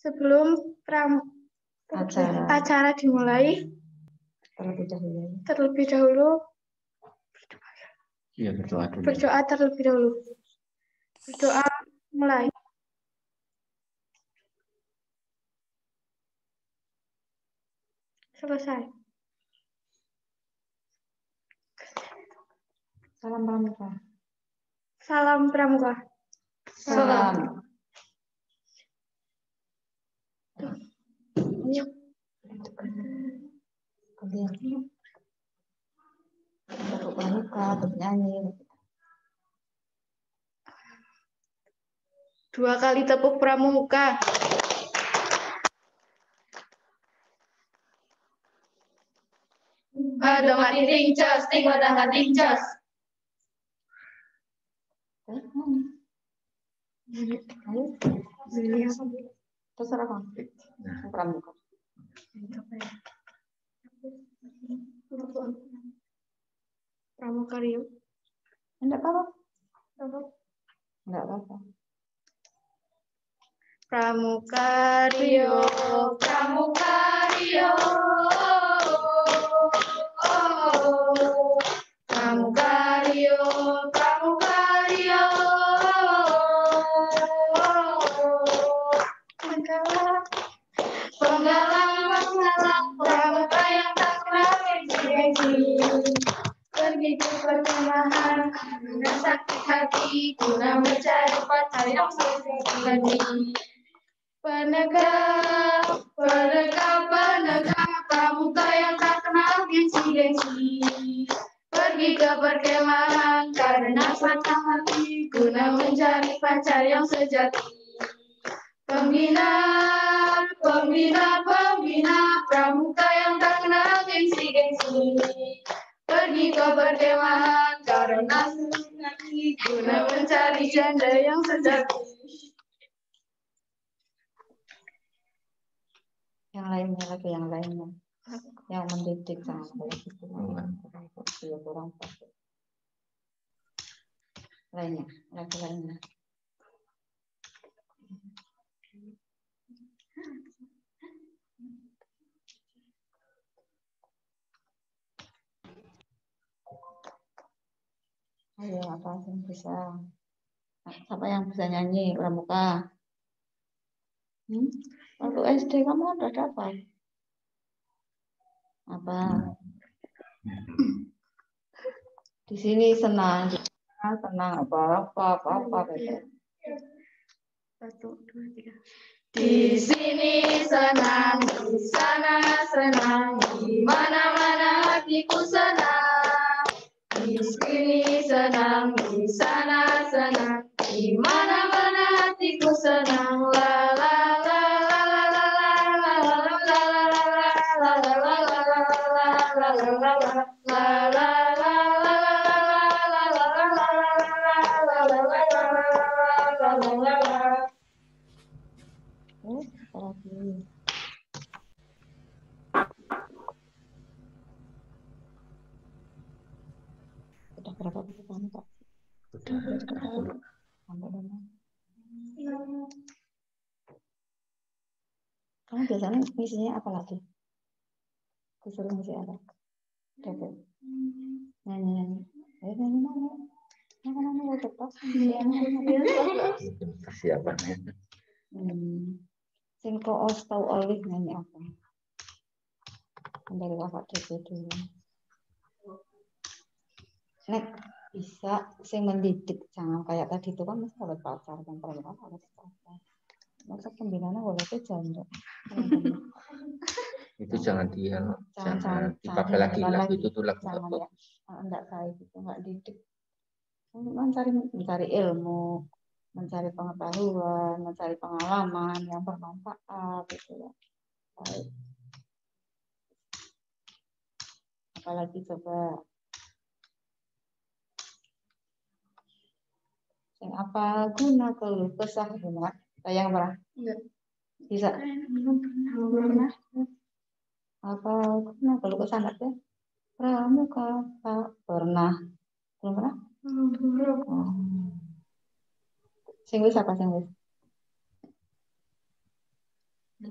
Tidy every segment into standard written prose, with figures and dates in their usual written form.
Sebelum acara dimulai, terlebih dahulu ya, berdoa terlebih dahulu. Berdoa mulai. Selesai. Salam pramuka. Salam pramuka. Salam. Ayo. Untuk pramuka, untuk nyanyi. 2 kali tepuk pramuka. Adongan tingcas, tinggal tingcas. Ayo. Terserah Bang. Pramuka. Pramuka Rio. Enggak apa-apa. Enggak apa-apa. Pramuka Rio, Pramuka Rio. Pramuka Rio, Pramuka Rio. Penggalang pramuka yang tak kenal gengsi. Pergi ke perkemahan dengan sakit hati, guna mencari pacar yang sejati. Penegak pramuka yang tak kenal gengsi. Pergi ke perkemahan karena patah hati, guna mencari pacar yang sejati. Pembina pramuka yang tak kenal gengsi. Pergi ke perkemahan karena hati, guna mencari janda yang sejati. Yang lainnya lagi, yang lainnya. Yang mendidik sama gitu. Ya, kurang pas. Lainnya, lagi lainnya. Ayo, apa yang bisa? Siapa yang bisa nyanyi pramuka? Waktu SD kamu kan udah dapat. Apa? Di sini senang apa gitu. 1, 2, 3. Di sini senang, di sana senang, di mana-mana hatiku senang. Di sini senang, di sana senang, di mana-mana hatiku senang. La la la la la la la la la la la la. Udah berapa buku kamu, Kak? Sampai mana? Kamu biasanya misinya apa lagi? Disuruh misi apa? Dapat nyanyi. Ayo nyanyi mana? Nyanyi udah pas. Persiapannya. Sing koos tau oleh nyanyi apa? Dari kakak dulu. Nek bisa sing mendidik, jangan kayak tadi itu kan mesti oleh pacar dan perempuan harus pacar. Masa pembinaannya boleh itu janda. Itu jangan dipakai lagi itu tuh lagu jangan apa? Ya, enggak kayak gitu, enggak didik. Mencari ilmu, mencari pengetahuan, mencari pengalaman yang bermanfaat gitu ya. Baik. Apalagi coba yang apa guna keluh kesah guna sayang berah bisa Belum apa guna keluh kesah enggak ya pramuka tak pernah belum pernah pernah. sing wis apa sing wis Ya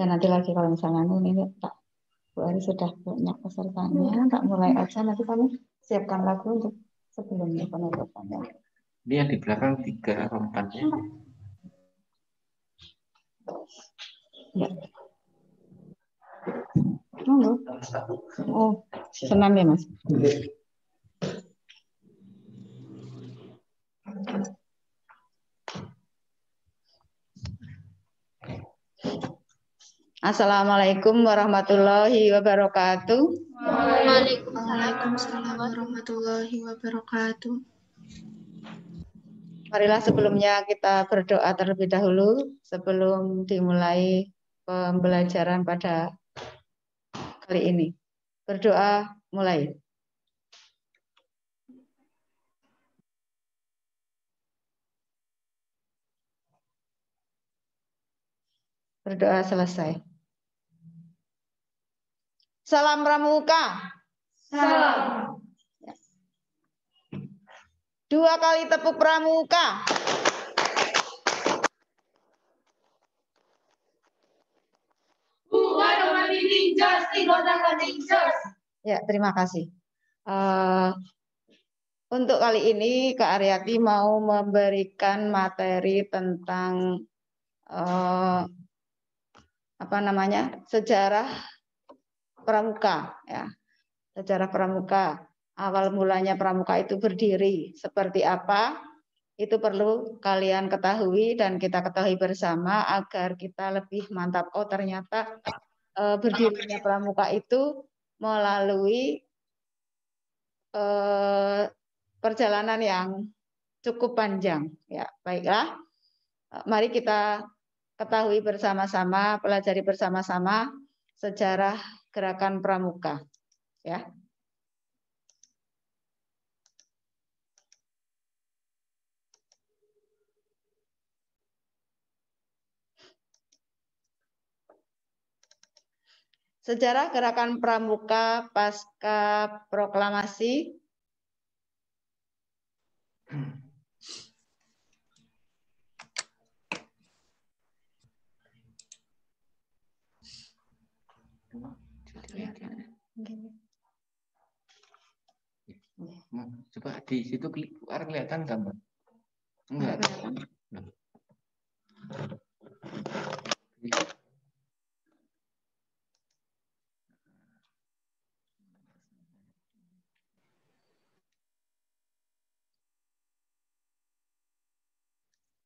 nanti lagi kalau misalnya ini tak Bu Ari sudah banyak pesertanya, tak mulai aja nanti kamu siapkan lagu untuk sebelumnya penutupannya. Dia di belakang 3 atau 4 ya. Ya. Oh, senam ya Mas. Assalamualaikum warahmatullahi wabarakatuh. Waalaikumsalam warahmatullahi wabarakatuh. Marilah sebelumnya kita berdoa terlebih dahulu sebelum dimulai pembelajaran pada kali ini. Berdoa mulai. Berdoa selesai. Salam Pramuka. Salam. 2 kali tepuk Pramuka. Ya, terima kasih. Untuk kali ini Kak Aryati mau memberikan materi tentang sejarah Pramuka, ya. Sejarah Pramuka. Awal mulanya Pramuka itu berdiri seperti apa? Itu perlu kalian ketahui dan kita ketahui bersama agar kita lebih mantap. Oh, ternyata berdirinya Pramuka itu melalui perjalanan yang cukup panjang. Ya, baiklah. Mari kita ketahui bersama-sama, pelajari bersama-sama sejarah gerakan Pramuka. Ya. Sejarah gerakan Pramuka pasca proklamasi. Coba di situ keluar kelihatan gambar. Enggak.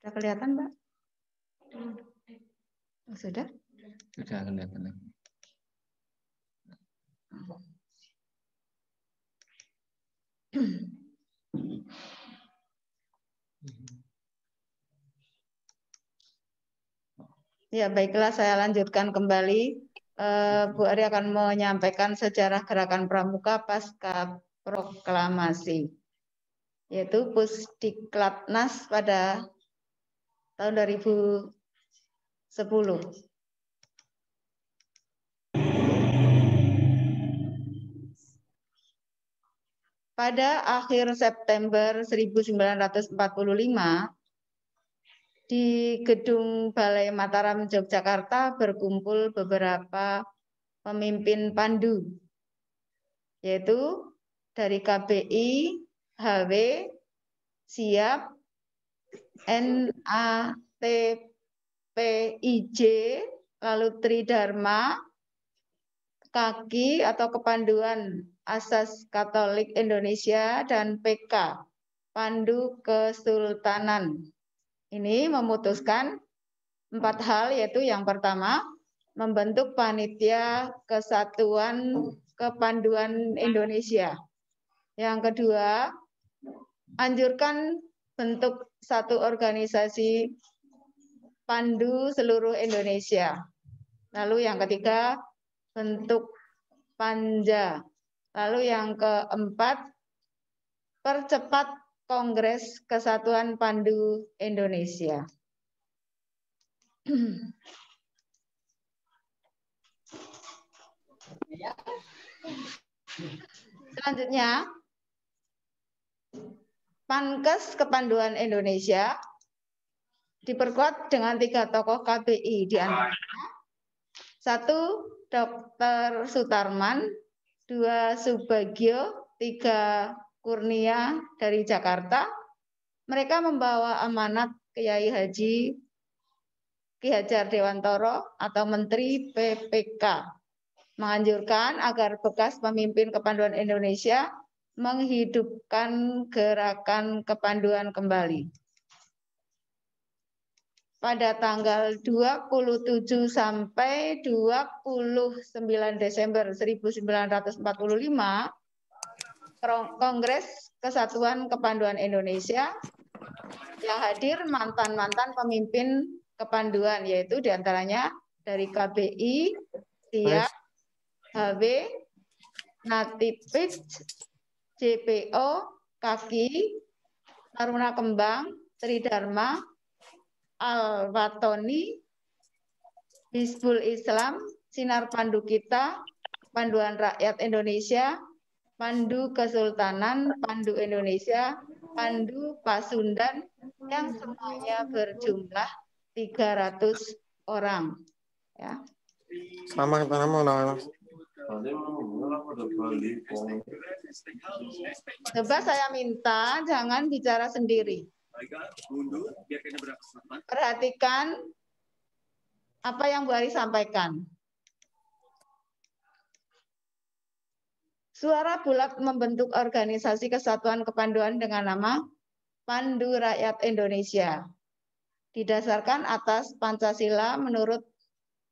Sudah kelihatan, Mbak? Oh, sudah? Sudah kelihatan. Ya, baiklah, saya lanjutkan kembali. Bu Ari akan menyampaikan sejarah gerakan Pramuka pasca proklamasi, yaitu Pusdiklatnas pada tahun 2010. Pada akhir September 1945, di Gedung Balai Mataram, Yogyakarta berkumpul beberapa pemimpin Pandu, yaitu dari KBI, HW, Siap, NATPIJ, lalu Tridharma, KAKI atau Kepanduan Asas Katolik Indonesia, dan PK, Pandu Kesultanan. Ini memutuskan 4 hal, yaitu yang pertama, membentuk Panitia Kesatuan Kepanduan Indonesia. Yang kedua, anjurkan bentuk satu organisasi Pandu seluruh Indonesia. Lalu yang ketiga, bentuk Panja. Lalu yang keempat, Percepat Kongres Kesatuan Pandu Indonesia. Selanjutnya, Pankes Kepanduan Indonesia diperkuat dengan 3 tokoh KBI di antaranya 1. Dr. Sutarman, 2. Subagio, 3. Kurnia dari Jakarta. Mereka membawa amanat Kiai Haji Ki Hajar Dewantoro atau Menteri PPK, menganjurkan agar bekas pemimpin kepanduan Indonesia menghidupkan gerakan kepanduan kembali. Pada tanggal 27 sampai 29 Desember 1945, Kongres Kesatuan Kepanduan Indonesia yang hadir mantan-mantan pemimpin kepanduan, yaitu diantaranya dari KBI, SIA, HW, Natipij, JPO, KAKI, Taruna Kembang, Tridharma, Al-Watoni, Hizbul Islam, Sinar Pandu Kita, Panduan Rakyat Indonesia, Pandu Kesultanan, Pandu Indonesia, Pandu Pasundan, yang semuanya berjumlah 300 orang. Ya. Coba saya minta jangan bicara sendiri. Perhatikan apa yang Bu Ari sampaikan. Suara Bulat membentuk organisasi kesatuan kepanduan dengan nama Pandu Rakyat Indonesia. Didasarkan atas Pancasila menurut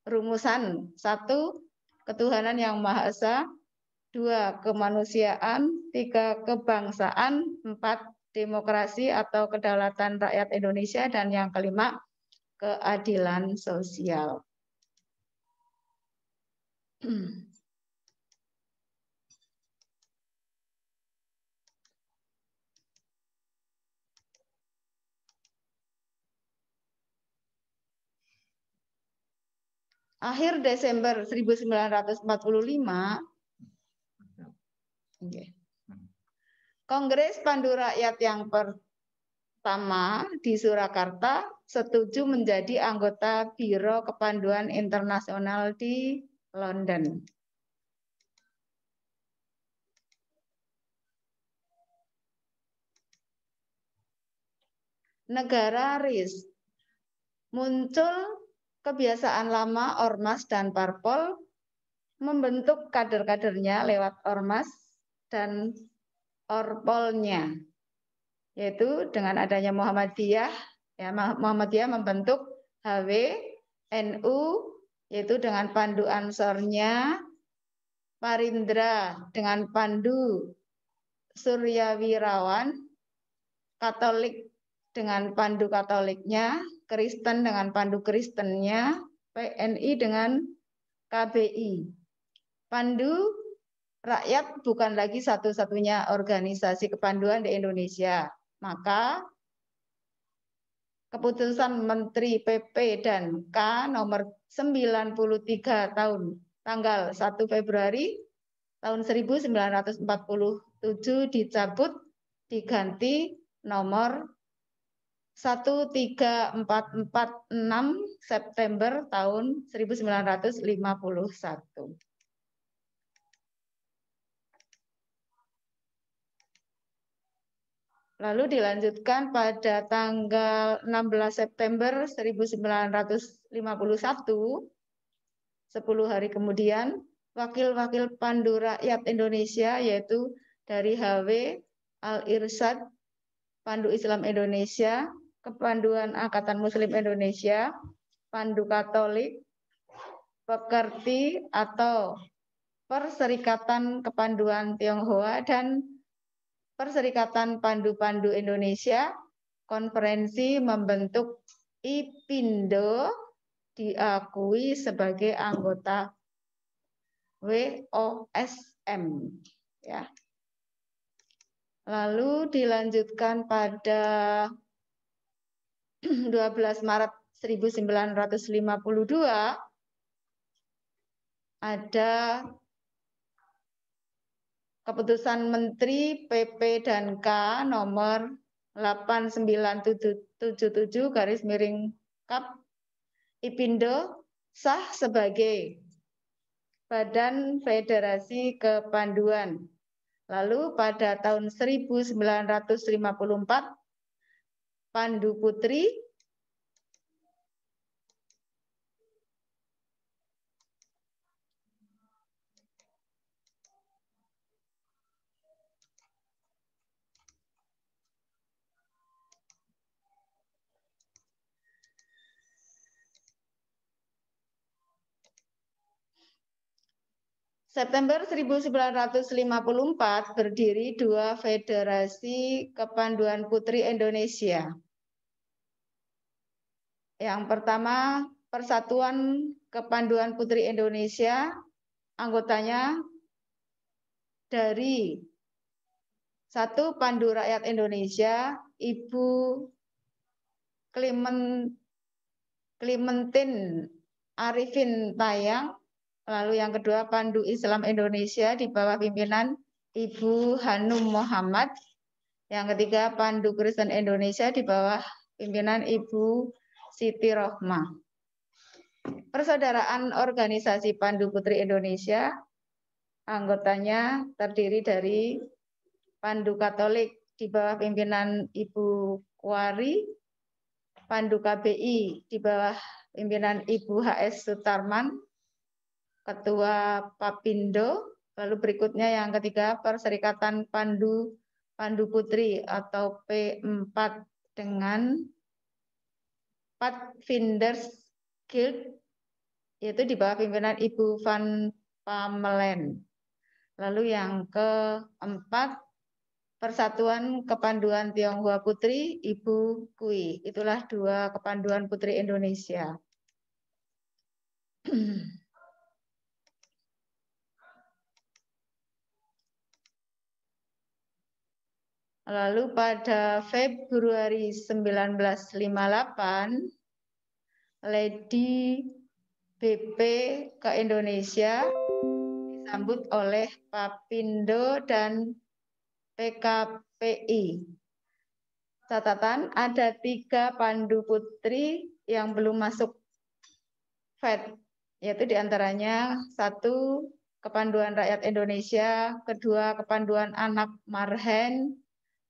rumusan 1. Ketuhanan yang Maha Esa, 2. Kemanusiaan, 3. Kebangsaan, 4. Demokrasi atau kedaulatan rakyat Indonesia, dan yang kelima, keadilan sosial. Akhir Desember 1945, Kongres Pandu Rakyat yang pertama di Surakarta setuju menjadi anggota Biro Kepanduan Internasional di London. Negara RIS. Muncul kebiasaan lama Ormas dan Parpol membentuk kader-kadernya lewat Ormas dan Orpolnya, yaitu dengan adanya Muhammadiyah, ya, Muhammadiyah membentuk HW, NU, yaitu dengan Pandu Ansornya, Parindra dengan Pandu Suryawirawan, Katolik dengan Pandu Katoliknya, Kristen dengan Pandu Kristennya, PNI dengan KBI. Pandu Rakyat bukan lagi satu-satunya organisasi kepanduan di Indonesia. Maka keputusan Menteri PP dan K nomor 93 tahun tanggal 1 Februari tahun 1947 dicabut, diganti nomor 13446 September tahun 1951. Lalu dilanjutkan pada tanggal 16 September 1951, 10 hari kemudian, wakil-wakil Pandu Rakyat Indonesia yaitu dari HW, Al-Irsyad, Pandu Islam Indonesia, Kepanduan Angkatan Muslim Indonesia, Pandu Katolik, Pekerti atau Perserikatan Kepanduan Tionghoa, dan Perserikatan Pandu-Pandu Indonesia, konferensi membentuk IPINDO, diakui sebagai anggota WOSM. Ya. Lalu dilanjutkan pada 12 Maret 1952 ada Keputusan Menteri PP dan K nomor 8977/Kap IPindo sah sebagai Badan Federasi Kepanduan. Lalu pada tahun 1954 Pandu Putri September 1954 berdiri dua Federasi Kepanduan Putri Indonesia. Yang pertama, Persatuan Kepanduan Putri Indonesia, anggotanya dari 1 Pandu Rakyat Indonesia, Ibu Clementine Arifin Tayang. Lalu yang kedua, Pandu Islam Indonesia di bawah pimpinan Ibu Hanum Muhammad. Yang ketiga, Pandu Kristen Indonesia di bawah pimpinan Ibu Siti Rohmah. Persaudaraan Organisasi Pandu Putri Indonesia, anggotanya terdiri dari Pandu Katolik di bawah pimpinan Ibu Kuari, Pandu KBI di bawah pimpinan Ibu HS Sutarman, Ketua Papindo. Lalu berikutnya yang ketiga, Perserikatan Pandu Putri atau P4 dengan Pathfinders Guild, yaitu di bawah pimpinan Ibu Van Pamelen. Lalu yang keempat, Persatuan Kepanduan Tionghoa Putri, Ibu Kui. Itulah dua kepanduan putri Indonesia. Lalu pada Februari 1958, Lady BP ke Indonesia disambut oleh Papindo dan PKPI. Catatan, ada 3 Pandu Putri yang belum masuk FED, yaitu diantaranya 1 Kepanduan Rakyat Indonesia, kedua Kepanduan Anak Marhen,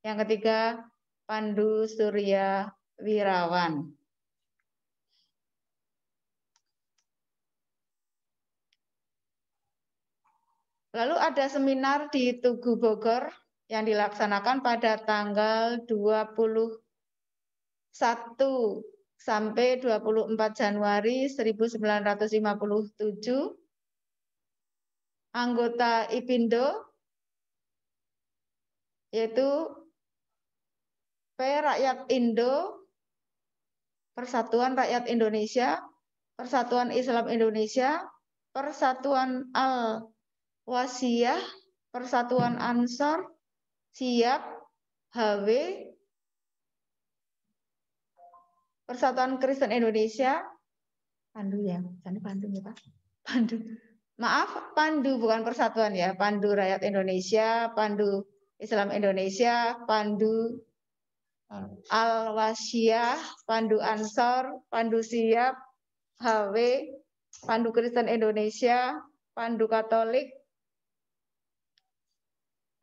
yang ketiga Pandu Surya Wirawan. Lalu ada seminar di Tugu Bogor yang dilaksanakan pada tanggal 21 sampai 24 Januari 1957. Anggota IPindo yaitu P Rakyat Indo, Persatuan Rakyat Indonesia, Persatuan Islam Indonesia, Persatuan Al-Wasiyah, Persatuan Ansor, Siap, HW, Persatuan Kristen Indonesia, Pandu ya, Pandu ya Pak, Pandu. Maaf, Pandu bukan persatuan ya, Pandu Rakyat Indonesia, Pandu Islam Indonesia, Pandu Al-Wasiyah, Pandu Ansor, Pandu Siap, HW, Pandu Kristen Indonesia, Pandu Katolik,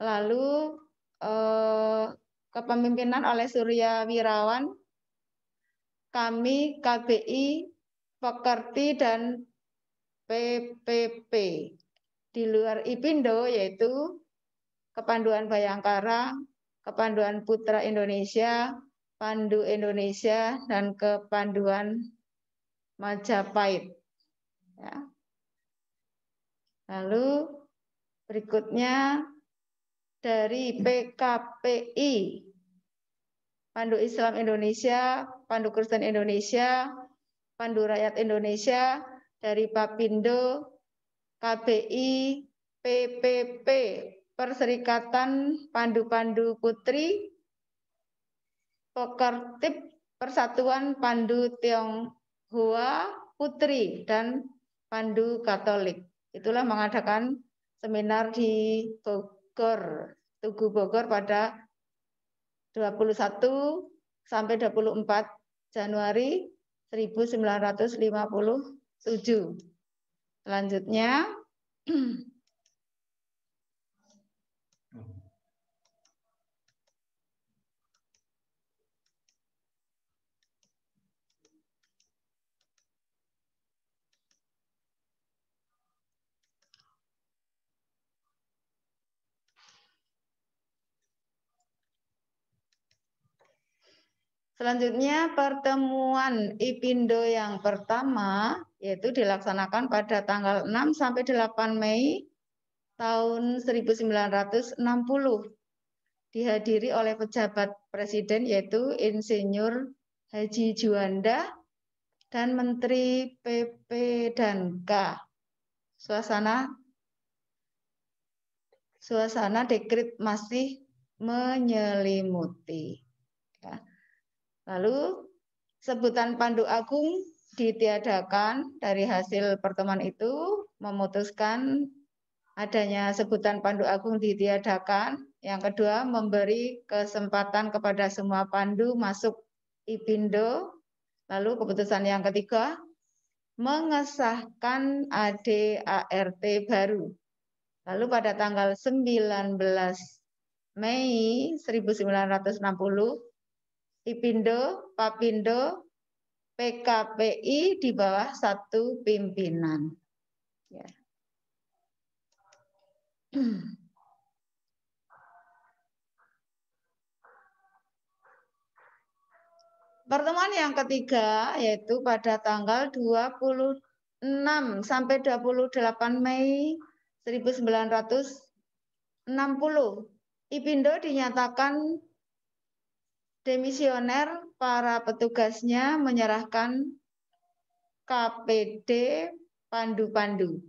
lalu kepemimpinan oleh Surya Wirawan, kami KBI, Pekerti dan PPP. Di luar IPindo yaitu Kepanduan Bayangkara, Kepanduan Putra Indonesia, Pandu Indonesia, dan Kepanduan Majapahit. Ya. Lalu berikutnya dari PKPI, Pandu Islam Indonesia, Pandu Kristen Indonesia, Pandu Rakyat Indonesia, dari Papindo, KBI, PPP, Perserikatan Pandu-Pandu Putri, Pekertip Persatuan Pandu Tionghoa Putri, dan Pandu Katolik. Itulah mengadakan seminar di Bogor, Tugu Bogor pada 21 sampai 24 Januari 1957. Selanjutnya pertemuan IPindo yang pertama yaitu dilaksanakan pada tanggal 6 sampai 8 Mei tahun 1960. Dihadiri oleh pejabat presiden yaitu Insinyur Haji Juanda dan Menteri PP dan K. Suasana dekret masih menyelimuti. Ya. Lalu sebutan Pandu Agung ditiadakan. Dari hasil pertemuan itu memutuskan adanya sebutan Pandu Agung ditiadakan. Yang kedua, memberi kesempatan kepada semua Pandu masuk IPindo. Lalu keputusan yang ketiga, mengesahkan ADART baru. Lalu pada tanggal 19 Mei 1960, IPindo, Papindo, PKPI di bawah satu pimpinan. Ya. Pertemuan yang ketiga yaitu pada tanggal 26 sampai 28 Mei 1960. IPindo dinyatakan demisioner, para petugasnya menyerahkan KPD Pandu-Pandu.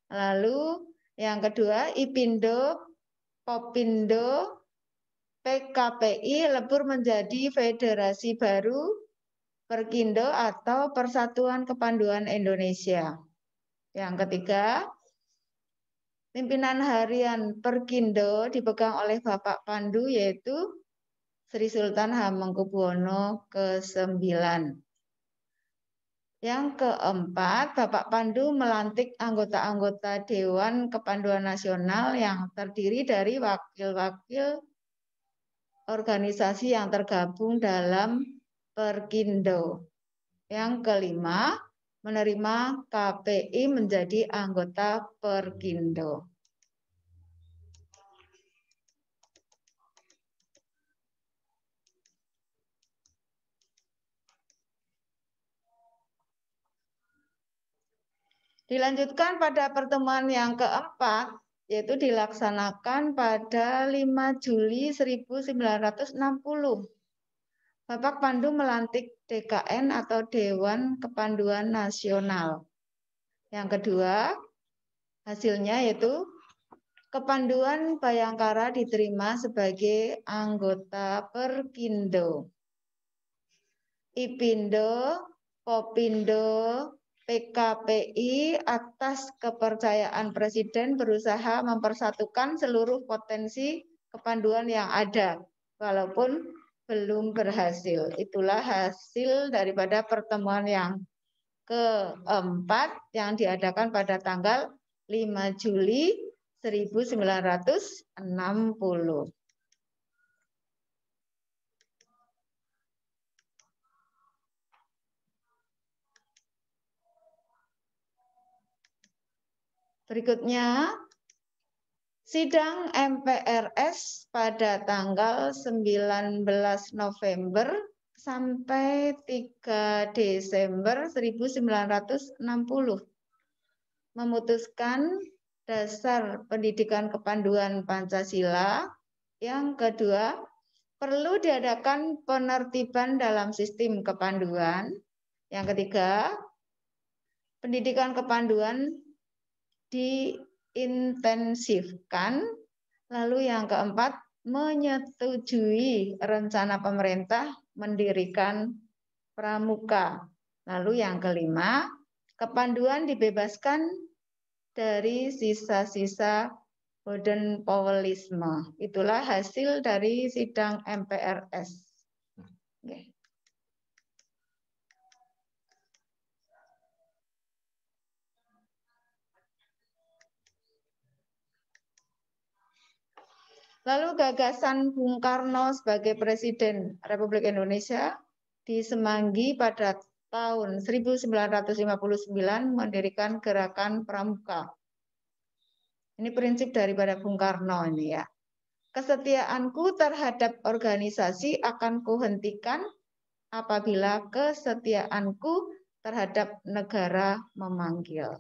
Lalu yang kedua, IPindo, Popindo, PKPI lebur menjadi federasi baru, Perkindo atau Persatuan Kepanduan Indonesia. Yang ketiga, pimpinan harian Perkindo dipegang oleh Bapak Pandu yaitu Sri Sultan Hamengkubuwono ke-9. Yang keempat, Bapak Pandu melantik anggota-anggota Dewan Kepanduan Nasional yang terdiri dari wakil-wakil organisasi yang tergabung dalam Perkindo. Yang kelima, menerima KPI menjadi anggota Perkindo. Dilanjutkan pada pertemuan yang keempat, yaitu dilaksanakan pada 5 Juli 1960. Bapak Pandu melantik DKN atau Dewan Kepanduan Nasional. Yang kedua, hasilnya yaitu Kepanduan Bayangkara diterima sebagai anggota Perkindo. IPindo, Popindo, PKPI atas kepercayaan Presiden berusaha mempersatukan seluruh potensi kepanduan yang ada, walaupun belum berhasil. Itulah hasil daripada pertemuan yang keempat yang diadakan pada tanggal 5 Juli 1960. Berikutnya, sidang MPRS pada tanggal 19 November sampai 3 Desember 1960 memutuskan dasar pendidikan kepanduan Pancasila. Yang kedua, perlu diadakan penertiban dalam sistem kepanduan. Yang ketiga, pendidikan kepanduan diintensifkan. Lalu yang keempat, menyetujui rencana pemerintah mendirikan pramuka. Lalu yang kelima, kepanduan dibebaskan dari sisa-sisa Baden Powellisme. Itulah hasil dari sidang MPRS. Okay. Lalu gagasan Bung Karno sebagai Presiden Republik Indonesia di Semanggi pada tahun 1959 mendirikan Gerakan Pramuka. Ini prinsip daripada Bung Karno ini ya. Kesetiaanku terhadap organisasi akan kuhentikan apabila kesetiaanku terhadap negara memanggil.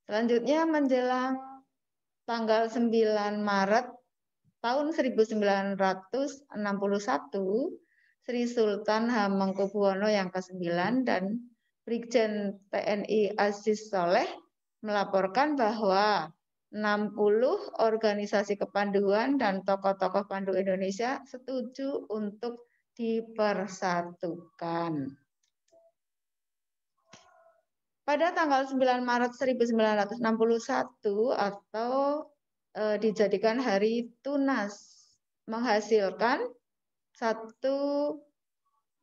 Selanjutnya menjelang tanggal 9 Maret tahun 1961, Sri Sultan Hamengkubuwono yang ke-9 dan Brigjen TNI Aziz Soleh melaporkan bahwa 60 organisasi kepanduan dan tokoh-tokoh pandu Indonesia setuju untuk dipersatukan. Pada tanggal 9 Maret 1961 atau dijadikan hari Tunas, menghasilkan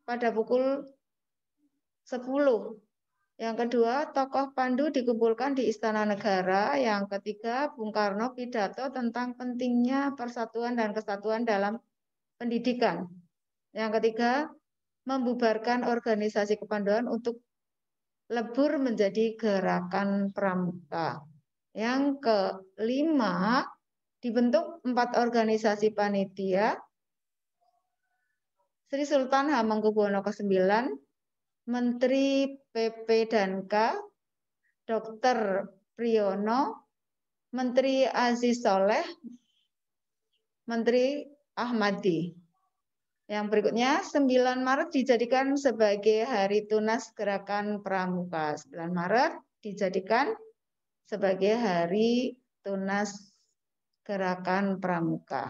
pada pukul 10. Yang kedua, tokoh pandu dikumpulkan di Istana Negara. Yang ketiga, Bung Karno pidato tentang pentingnya persatuan dan kesatuan dalam pendidikan. Yang ketiga, membubarkan organisasi kepanduan untuk lebur menjadi Gerakan Pramuka. Yang kelima, dibentuk 4 organisasi panitia. Sri Sultan Hamengkubuwono ke-9, Menteri PP dan K, Dr. Priyono, Menteri Aziz Soleh, Menteri Ahmadi. Yang berikutnya, 9 Maret dijadikan sebagai Hari Tunas Gerakan Pramuka. 9 Maret dijadikan sebagai Hari Tunas Gerakan Pramuka.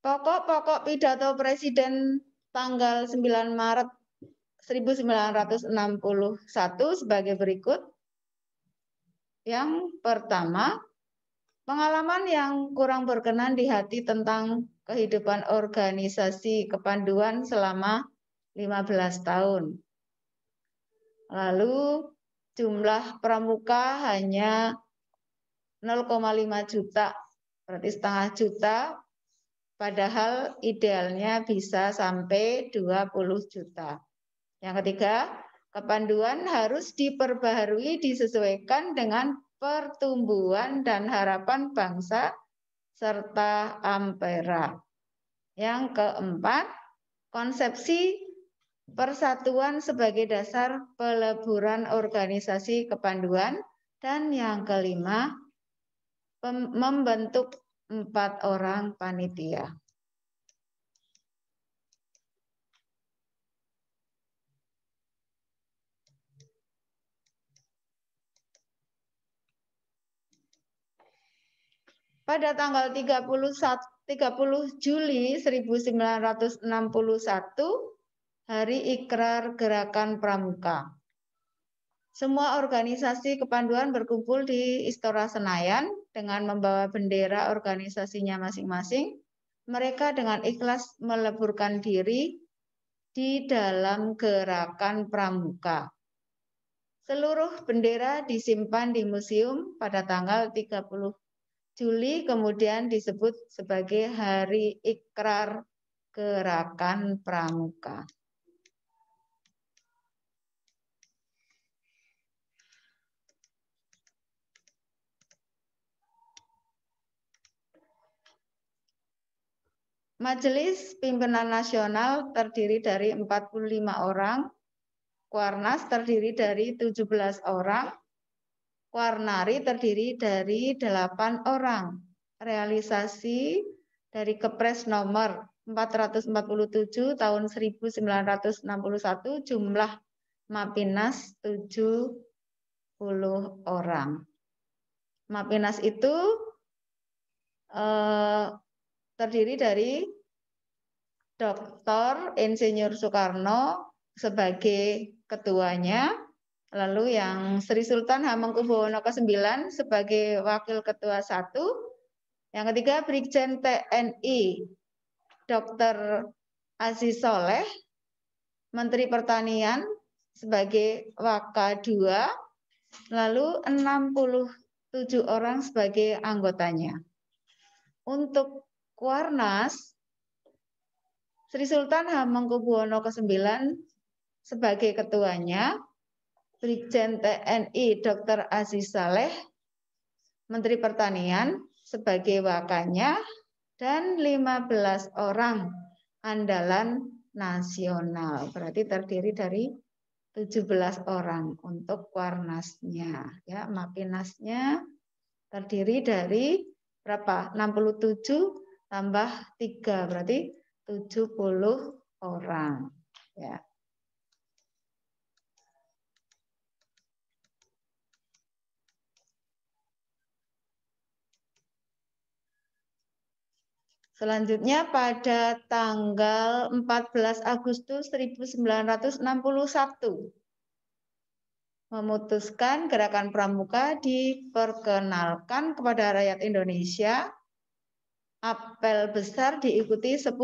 Pokok-pokok pidato Presiden tanggal 9 Maret 1961 sebagai berikut. Yang pertama, pengalaman yang kurang berkenan di hati tentang kehidupan organisasi kepanduan selama 15 tahun. Lalu jumlah pramuka hanya 0,5 juta, berarti setengah juta. Padahal idealnya bisa sampai 20 juta. Yang ketiga, kepanduan harus diperbaharui disesuaikan dengan pertumbuhan dan harapan bangsa serta Ampera. Yang keempat, konsepsi persatuan sebagai dasar peleburan organisasi kepanduan. Dan yang kelima, membentuk 4 orang panitia. Pada tanggal 30 Juli 1961, Hari Ikrar Gerakan Pramuka. Semua organisasi kepanduan berkumpul di Istora Senayan dengan membawa bendera organisasinya masing-masing. Mereka dengan ikhlas meleburkan diri di dalam Gerakan Pramuka. Seluruh bendera disimpan di museum pada tanggal 30 Juli, kemudian disebut sebagai Hari Ikrar Gerakan Pramuka. Majelis Pimpinan Nasional terdiri dari 45 orang, Kuarnas terdiri dari 17 orang, Kuarnari terdiri dari 8 orang. Realisasi dari Kepres nomor 447 tahun 1961 jumlah Mapinas 70 orang. Mapinas itu terdiri dari Dr. Insinyur Soekarno sebagai ketuanya, lalu yang Sri Sultan Hamengkubuwono ke-9 sebagai wakil ketua 1, yang ketiga Brigjen TNI Dr. Aziz Soleh, Menteri Pertanian sebagai Waka 2, lalu 67 orang sebagai anggotanya. Untuk Kuarnas, Sri Sultan Hamengkubuwono ke-9 sebagai ketuanya, Brigjen TNI Dr. Aziz Saleh, Menteri Pertanian sebagai wakanya, dan 15 orang andalan nasional. Berarti terdiri dari 17 orang untuk Kuarnasnya. Ya, Mapinasnya terdiri dari berapa? 67 tambah 3, berarti 70 orang. Ya. Selanjutnya pada tanggal 14 Agustus 1961 memutuskan Gerakan Pramuka diperkenalkan kepada rakyat Indonesia. Apel besar diikuti 10.000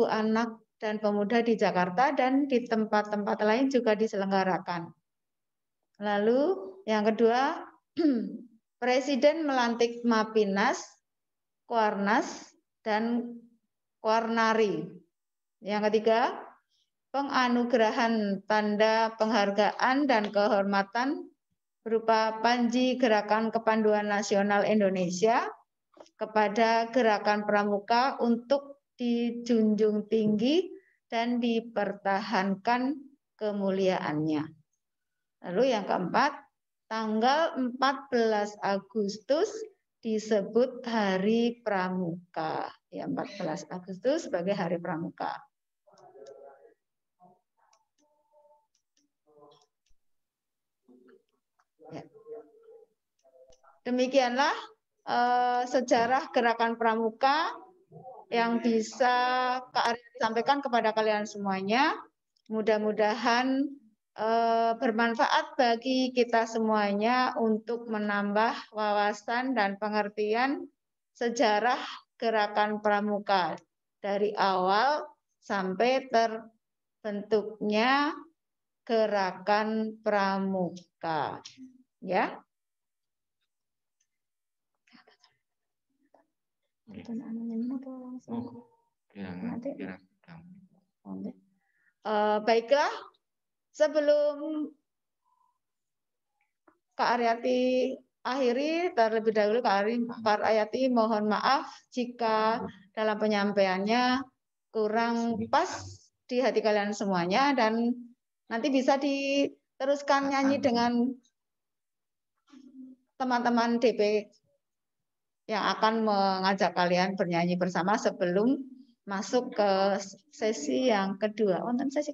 anak dan pemuda di Jakarta dan di tempat-tempat lain juga diselenggarakan. Lalu yang kedua, Presiden melantik Mapinas, Kuarnas, dan Kuarnari. Yang ketiga, penganugerahan tanda penghargaan dan kehormatan berupa Panji Gerakan Kepanduan Nasional Indonesia kepada Gerakan Pramuka untuk dijunjung tinggi dan dipertahankan kemuliaannya. Lalu yang keempat, tanggal 14 Agustus disebut Hari Pramuka. Ya, 14 Agustus sebagai Hari Pramuka. Ya. Demikianlah sejarah Gerakan Pramuka yang bisa Kak Arya sampaikan kepada kalian semuanya. Mudah-mudahan bermanfaat bagi kita semuanya untuk menambah wawasan dan pengertian sejarah Gerakan Pramuka dari awal sampai terbentuknya Gerakan Pramuka. Ya. Baiklah, sebelum Kak Aryati akhiri, terlebih dahulu Kak Aryati mohon maaf jika dalam penyampaiannya kurang pas di hati kalian semuanya, dan nanti bisa diteruskan nyanyi dengan teman-teman DP yang akan mengajak kalian bernyanyi bersama sebelum masuk ke sesi yang kedua. Wonten sesi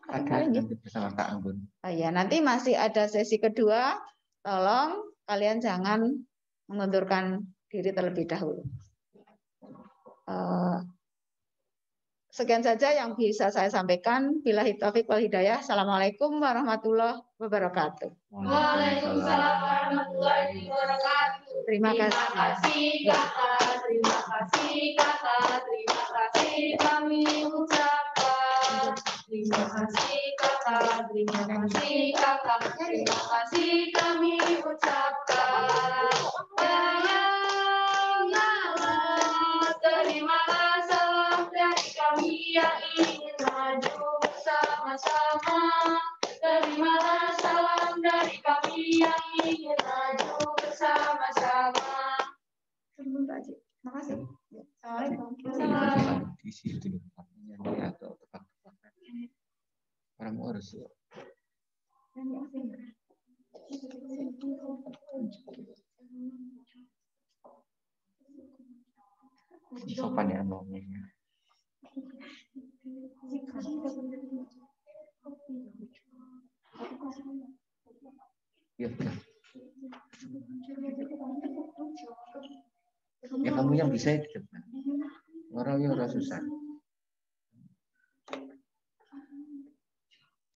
nanti bersama Kak Anggun. Ya, nanti masih ada sesi kedua. Tolong kalian jangan mengundurkan diri terlebih dahulu. Sekian saja yang bisa saya sampaikan. Billahi taufiq wal hidayah. Assalamualaikum warahmatullahi wabarakatuh. Waalaikumsalam warahmatullahi wabarakatuh. Terima kasih. Terima kasih kakak, terima kasih kami ucapkan. Terima kasih kakak, terima kasih kakak, terima kasih kami ucapkan. Terimalah salam dari kami yang ingin maju bersama-sama. Terimalah salam dari kami yang ingin maju bersama-sama. Terima kasih. Assalamualaikum. Assalamualaikum. Kamu harus ya. Sopan ya ngomongnya. Ya, ya kamu yang bisa itu. Orang yang susah.